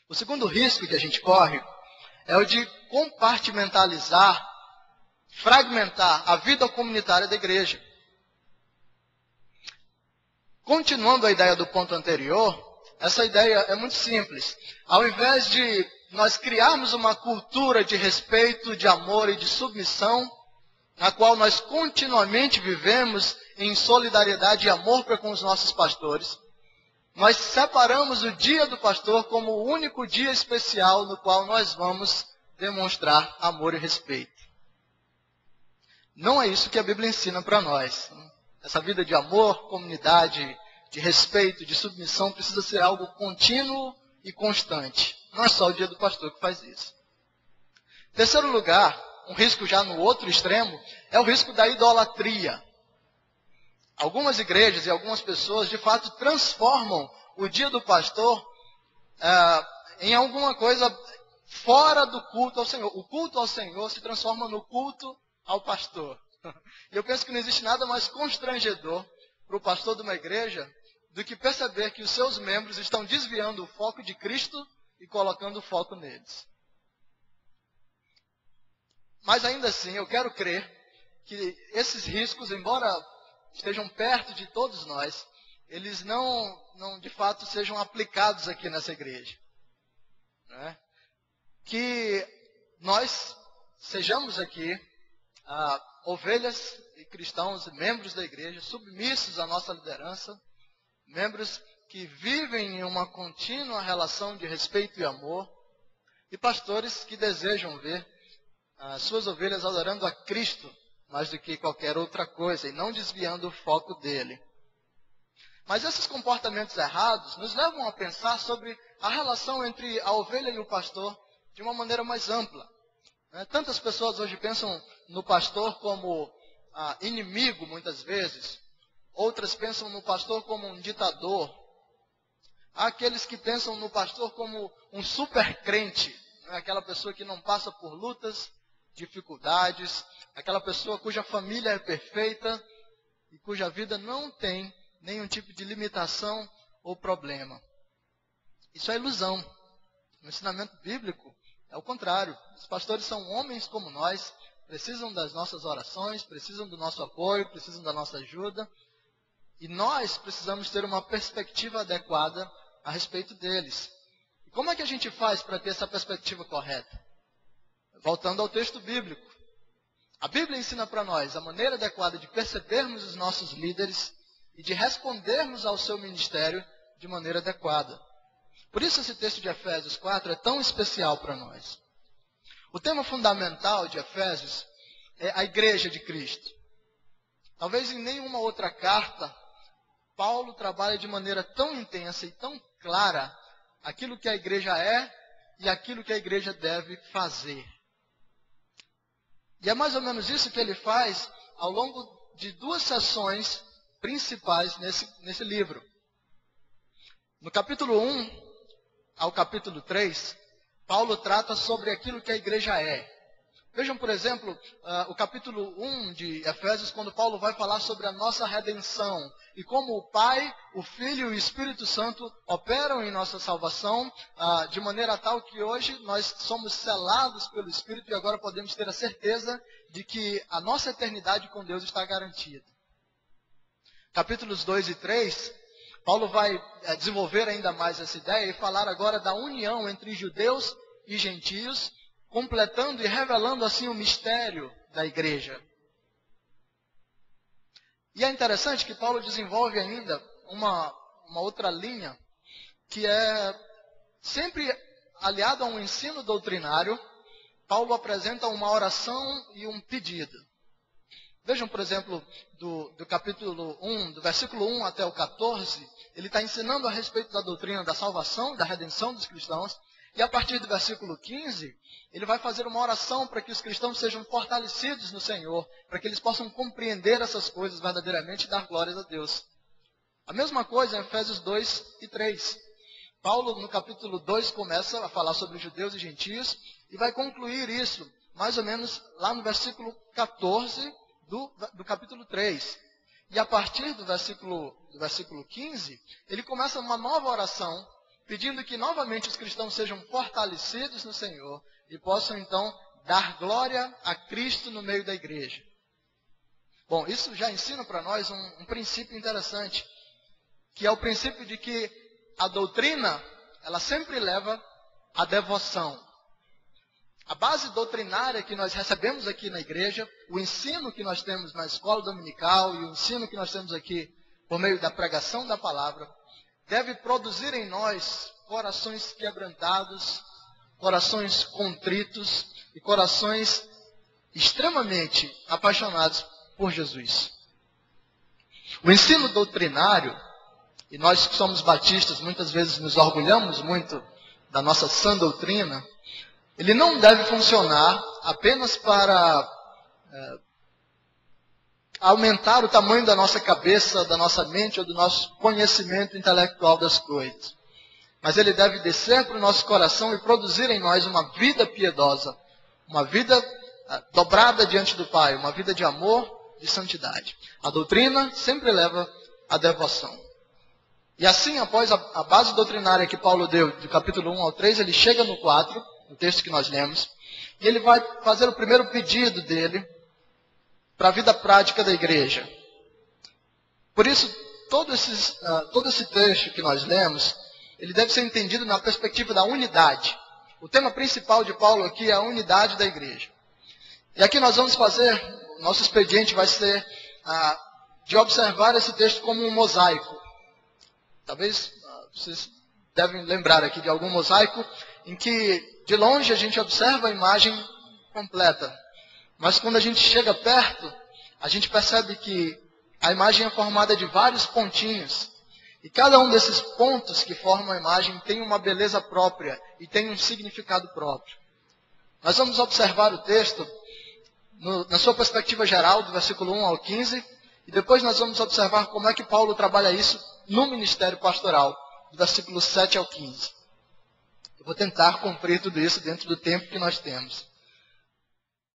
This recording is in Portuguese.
O segundo risco que a gente corre é o de compartimentalizar, fragmentar a vida comunitária da igreja. Continuando a ideia do ponto anterior, essa ideia é muito simples. Ao invés de nós criarmos uma cultura de respeito, de amor e de submissão, na qual nós continuamente vivemos em solidariedade e amor para com os nossos pastores, nós separamos o dia do pastor como o único dia especial no qual nós vamos demonstrar amor e respeito. Não é isso que a Bíblia ensina para nós. Essa vida de amor, comunidade, de respeito, de submissão precisa ser algo contínuo e constante. Não é só o dia do pastor que faz isso. Em terceiro lugar, um risco já no outro extremo, é o risco da idolatria. Algumas igrejas e algumas pessoas, de fato, transformam o dia do pastor em alguma coisa fora do culto ao Senhor. O culto ao Senhor se transforma no culto ao pastor. E eu penso que não existe nada mais constrangedor para o pastor de uma igreja do que perceber que os seus membros estão desviando o foco de Cristo e colocando o foco neles. Mas ainda assim, eu quero crer que esses riscos, embora estejam perto de todos nós, eles não de fato sejam aplicados aqui nessa igreja. Né? Que nós sejamos aqui ovelhas e cristãos, membros da igreja, submissos à nossa liderança, membros que vivem em uma contínua relação de respeito e amor, e pastores que desejam ver as suas ovelhas adorando a Cristo mais do que qualquer outra coisa, e não desviando o foco dele. Mas esses comportamentos errados nos levam a pensar sobre a relação entre a ovelha e o pastor de uma maneira mais ampla. Tantas pessoas hoje pensam no pastor como inimigo, muitas vezes. Outras pensam no pastor como um ditador. Há aqueles que pensam no pastor como um super crente, aquela pessoa que não passa por lutas, dificuldades, aquela pessoa cuja família é perfeita e cuja vida não tem nenhum tipo de limitação ou problema. Isso é ilusão. No ensinamento bíblico é o contrário. Os pastores são homens como nós, precisam das nossas orações, precisam do nosso apoio, precisam da nossa ajuda. E nós precisamos ter uma perspectiva adequada a respeito deles. E como é que a gente faz para ter essa perspectiva correta? Voltando ao texto bíblico. A Bíblia ensina para nós a maneira adequada de percebermos os nossos líderes e de respondermos ao seu ministério de maneira adequada. Por isso esse texto de Efésios 4 é tão especial para nós. O tema fundamental de Efésios é a igreja de Cristo. Talvez em nenhuma outra carta, Paulo trabalha de maneira tão intensa e tão clara aquilo que a igreja é e aquilo que a igreja deve fazer. E é mais ou menos isso que ele faz ao longo de duas sessões principais nesse livro. No capítulo 1 ao capítulo 3, Paulo trata sobre aquilo que a igreja é. Vejam, por exemplo, o capítulo 1 de Efésios, quando Paulo vai falar sobre a nossa redenção e como o Pai, o Filho e o Espírito Santo operam em nossa salvação de maneira tal que hoje nós somos selados pelo Espírito e agora podemos ter a certeza de que a nossa eternidade com Deus está garantida. Capítulos 2 e 3, Paulo vai desenvolver ainda mais essa ideia e falar agora da união entre judeus e gentios, completando e revelando assim o mistério da igreja. E é interessante que Paulo desenvolve ainda uma outra linha, que é sempre aliado a um ensino doutrinário. Paulo apresenta uma oração e um pedido. Vejam, por exemplo, do capítulo 1, do versículo 1 até o 14, ele está ensinando a respeito da doutrina da salvação, da redenção dos cristãos. E a partir do versículo 15, ele vai fazer uma oração para que os cristãos sejam fortalecidos no Senhor, para que eles possam compreender essas coisas verdadeiramente e dar glórias a Deus. A mesma coisa em Efésios 2 e 3. Paulo, no capítulo 2, começa a falar sobre judeus e gentios e vai concluir isso, mais ou menos, lá no versículo 14 do capítulo 3. E a partir do versículo 15, ele começa uma nova oração, pedindo que novamente os cristãos sejam fortalecidos no Senhor e possam então dar glória a Cristo no meio da igreja. Bom, isso já ensina para nós um princípio interessante, que é o princípio de que a doutrina, ela sempre leva à devoção. A base doutrinária que nós recebemos aqui na igreja, o ensino que nós temos na escola dominical e o ensino que nós temos aqui por meio da pregação da palavra, deve produzir em nós corações quebrantados, corações contritos e corações extremamente apaixonados por Jesus. O ensino doutrinário, e nós que somos batistas muitas vezes nos orgulhamos muito da nossa sã doutrina, ele não deve funcionar apenas para aumentar o tamanho da nossa cabeça, da nossa mente ou do nosso conhecimento intelectual das coisas. Mas ele deve descer para o nosso coração e produzir em nós uma vida piedosa, uma vida dobrada diante do Pai, uma vida de amor, de santidade. A doutrina sempre leva à devoção. E assim, após a base doutrinária que Paulo deu, do capítulo 1 ao 3, ele chega no 4, no texto que nós lemos, e ele vai fazer o primeiro pedido dele para a vida prática da igreja. Por isso, todo esse texto que nós lemos, ele deve ser entendido na perspectiva da unidade. O tema principal de Paulo aqui é a unidade da igreja. E aqui nós vamos fazer, nosso expediente vai ser de observar esse texto como um mosaico. Talvez vocês devem lembrar aqui de algum mosaico em que de longe a gente observa a imagem completa. Mas quando a gente chega perto, a gente percebe que a imagem é formada de vários pontinhos. E cada um desses pontos que formam a imagem tem uma beleza própria e tem um significado próprio. Nós vamos observar o texto na sua perspectiva geral, do versículo 1 ao 15, e depois nós vamos observar como é que Paulo trabalha isso no ministério pastoral, do versículo 7 ao 15. Eu vou tentar cumprir tudo isso dentro do tempo que nós temos.